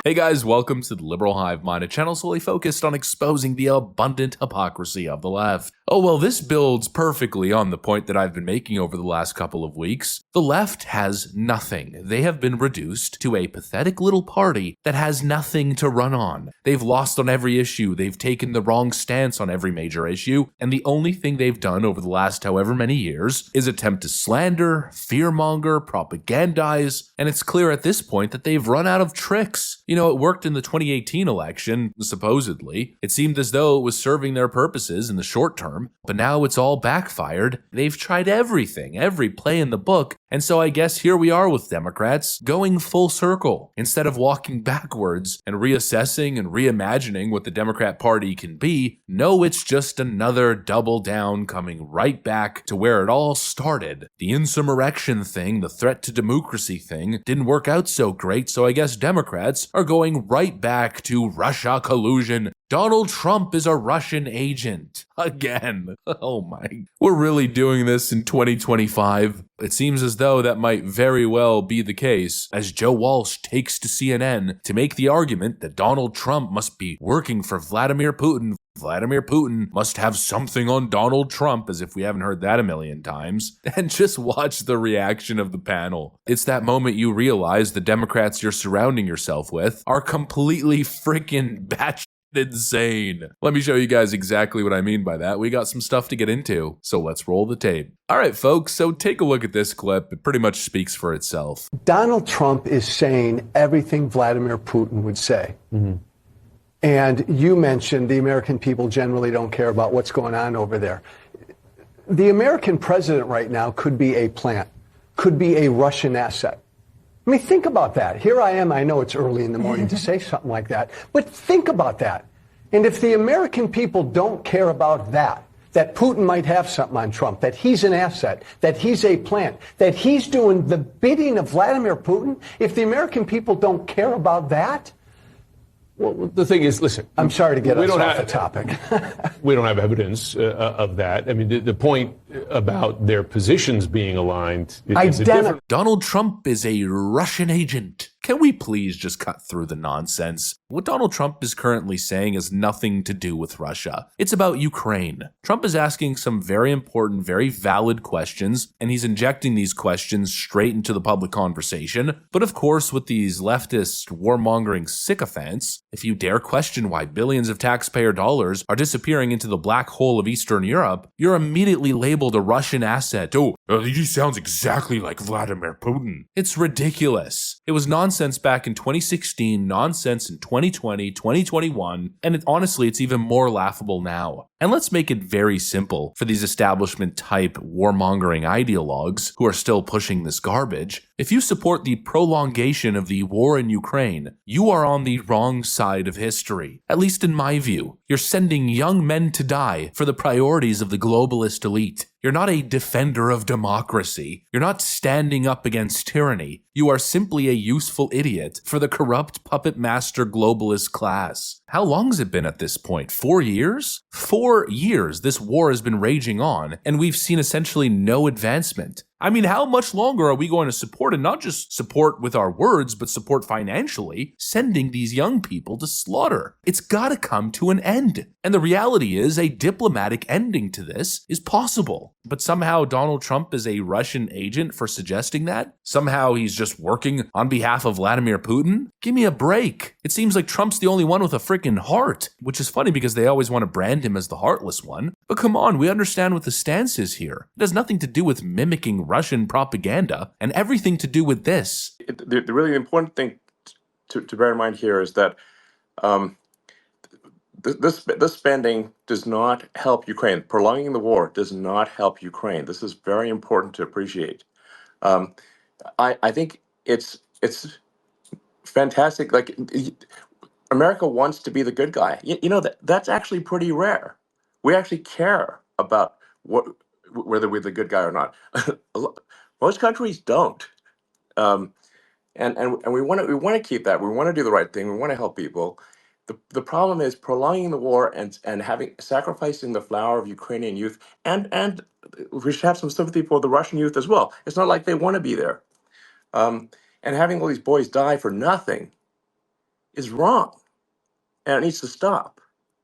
Hey guys, welcome to the Liberal Hive Mind, a channel solely focused on exposing the abundant hypocrisy of the left. Oh well, this builds perfectly on the point that I've been making over the last couple of weeks. The left has nothing. They have been reduced to a pathetic little party that has nothing to run on. They've lost on every issue, they've taken the wrong stance on every major issue, and the only thing they've done over the last however many years is attempt to slander, fearmonger, propagandize, and it's clear at this point that they've run out of tricks. You know, it worked in the 2018 election, supposedly. It seemed as though it was serving their purposes in the short term, but now it's all backfired. They've tried everything, every play in the book, and so I guess here we are with Democrats going full circle. Instead of walking backwards and reassessing and reimagining what the Democrat Party can be, no, it's just another double down coming right back to where it all started. The insurrection thing, the threat to democracy thing, didn't work out so great, so I guess Democrats are going right back to Russia collusion. Donald Trump is a Russian agent. Again. Oh my. We're really doing this in 2025. It seems as though that might very well be the case, as Joe Walsh takes to CNN to make the argument that Donald Trump must be working for Vladimir Putin. Vladimir Putin must have something on Donald Trump, as if we haven't heard that a million times. And just watch the reaction of the panel. It's that moment you realize the Democrats you're surrounding yourself with are completely freaking batshit insane. Let me show you guys exactly what I mean by that. We got some stuff to get into, so let's roll the tape. All right, folks, so take a look at this clip. It pretty much speaks for itself. Donald Trump is saying everything Vladimir Putin would say. And you mentioned the American people generally don't care about what's going on over there. The American president right now could be a plant, could be a Russian asset. I mean, think about that. Here I am. I know it's early in the morning to say something like that, but think about that. And if the American people don't care about that Putin might have something on Trump, that he's an asset, that he's a plant, that he's doing the bidding of Vladimir Putin, if the American people don't care about that, well, the thing is, listen. I'm sorry to get us off the topic. We don't have evidence of that. I mean, the point about their positions being aligned is a different. Donald Trump is a Russian agent. Can we please just cut through the nonsense? What Donald Trump is currently saying has nothing to do with Russia. It's about Ukraine. Trump is asking some very important, very valid questions, and he's injecting these questions straight into the public conversation. But of course, with these leftist warmongering sycophants, if you dare question why billions of taxpayer dollars are disappearing into the black hole of Eastern Europe, you're immediately labeled a Russian asset. Oh, he sounds exactly like Vladimir Putin. It's ridiculous. It was nonsense back in 2016, nonsense in 2020, 2021, and honestly, it's even more laughable now. And let's make it very simple for these establishment-type warmongering ideologues who are still pushing this garbage. If you support the prolongation of the war in Ukraine, you are on the wrong side of history. At least in my view. You're sending young men to die for the priorities of the globalist elite. You're not a defender of democracy. You're not standing up against tyranny. You are simply a useful idiot for the corrupt puppet master globalist class. How long has it been at this point? 4 years? 4 years this war has been raging on, and we've seen essentially no advancement. I mean, how much longer are we going to support, and not just support with our words, but support financially, sending these young people to slaughter? It's gotta come to an end. And the reality is, a diplomatic ending to this is possible. But somehow Donald Trump is a Russian agent for suggesting that? Somehow he's just working on behalf of Vladimir Putin? Give me a break. It seems like Trump's the only one with a freaking heart, which is funny because they always want to brand him as the heartless one. But come on, we understand what the stance is here. It has nothing to do with mimicking Russian propaganda and everything to do with this. The really important thing to bear in mind here is that this spending does not help Ukraine. Prolonging the war does not help Ukraine. This is very important to appreciate. I think it's fantastic. Like, America wants to be the good guy. You know, that's actually pretty rare. We actually care about whether we're the good guy or not. Most countries don't. And we want to keep that. We want to do the right thing. We want to help people. The problem is prolonging the war and sacrificing the flower of Ukrainian youth, and we should have some sympathy for the Russian youth as well. It's not like they want to be there. And having all these boys die for nothing is wrong, and it needs to stop.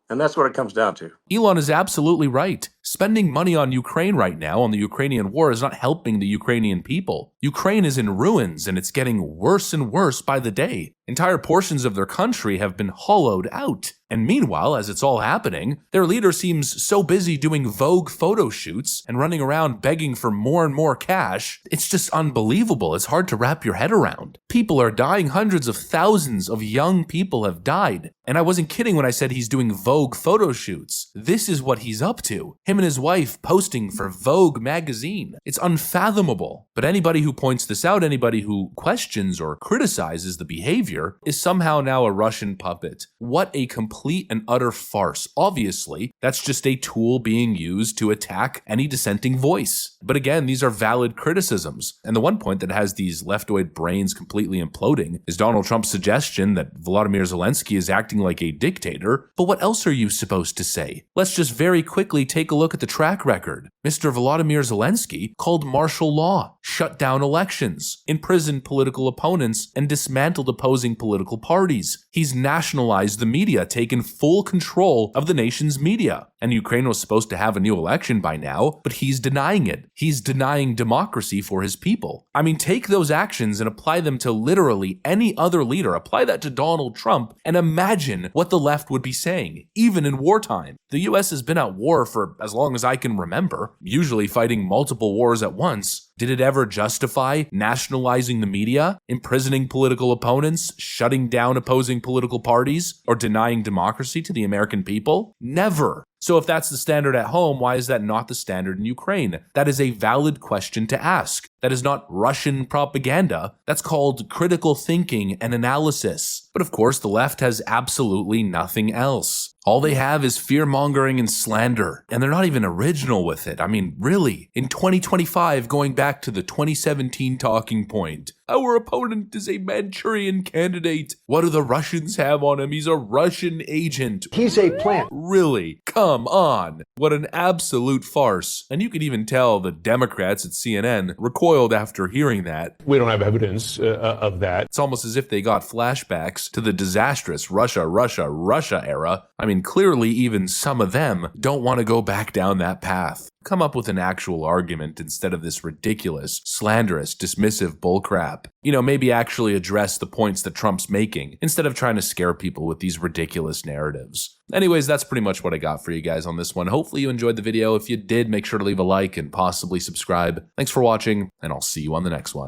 And that's what it comes down to. Elon is absolutely right. Spending money on Ukraine right now, on the Ukrainian war, is not helping the Ukrainian people. Ukraine is in ruins, and it's getting worse and worse by the day. Entire portions of their country have been hollowed out. And meanwhile, as it's all happening, their leader seems so busy doing Vogue photo shoots and running around begging for more and more cash. It's just unbelievable. It's hard to wrap your head around. People are dying. Hundreds of thousands of young people have died. And I wasn't kidding when I said he's doing Vogue photo shoots. This is what he's up to. Him and his wife posting for Vogue magazine. It's unfathomable. But anybody who points this out, anybody who questions or criticizes the behavior, is somehow now a Russian puppet. What a complete and utter farce. Obviously, that's just a tool being used to attack any dissenting voice. But again, these are valid criticisms. And the one point that has these leftoid brains completely imploding is Donald Trump's suggestion that Volodymyr Zelensky is acting like a dictator. But what else are you supposed to say? Let's just very quickly take a look at the track record. Mr. Volodymyr Zelensky called martial law, shut down elections, imprisoned political opponents, and dismantled opposing political parties. He's nationalized the media, taken full control of the nation's media. And Ukraine was supposed to have a new election by now, but he's denying it. He's denying democracy for his people. I mean, take those actions and apply them to literally any other leader. Apply that to Donald Trump and imagine what the left would be saying, even in wartime. The US has been at war for as long as I can remember, usually fighting multiple wars at once. Did it ever justify nationalizing the media, imprisoning political opponents, shutting down opposing political parties, or denying democracy to the American people? Never. So if that's the standard at home, why is that not the standard in Ukraine? That is a valid question to ask. That is not Russian propaganda. That's called critical thinking and analysis. But of course, the left has absolutely nothing else. All they have is fear-mongering and slander, and they're not even original with it. I mean, really, in 2025, going back to the 2017 talking point, our opponent is a Manchurian candidate. What do the Russians have on him? He's a Russian agent. He's a plant. Really? Come on. What an absolute farce. And you could even tell the Democrats at CNN recoiled after hearing that. We don't have evidence of that. It's almost as if they got flashbacks to the disastrous Russia era. I mean, clearly even some of them don't want to go back down that path. Come up with an actual argument instead of this ridiculous, slanderous, dismissive bullcrap. You know, maybe actually address the points that Trump's making instead of trying to scare people with these ridiculous narratives. Anyways, that's pretty much what I got for you guys on this one. Hopefully you enjoyed the video. If you did, make sure to leave a like and possibly subscribe. Thanks for watching, and I'll see you on the next one.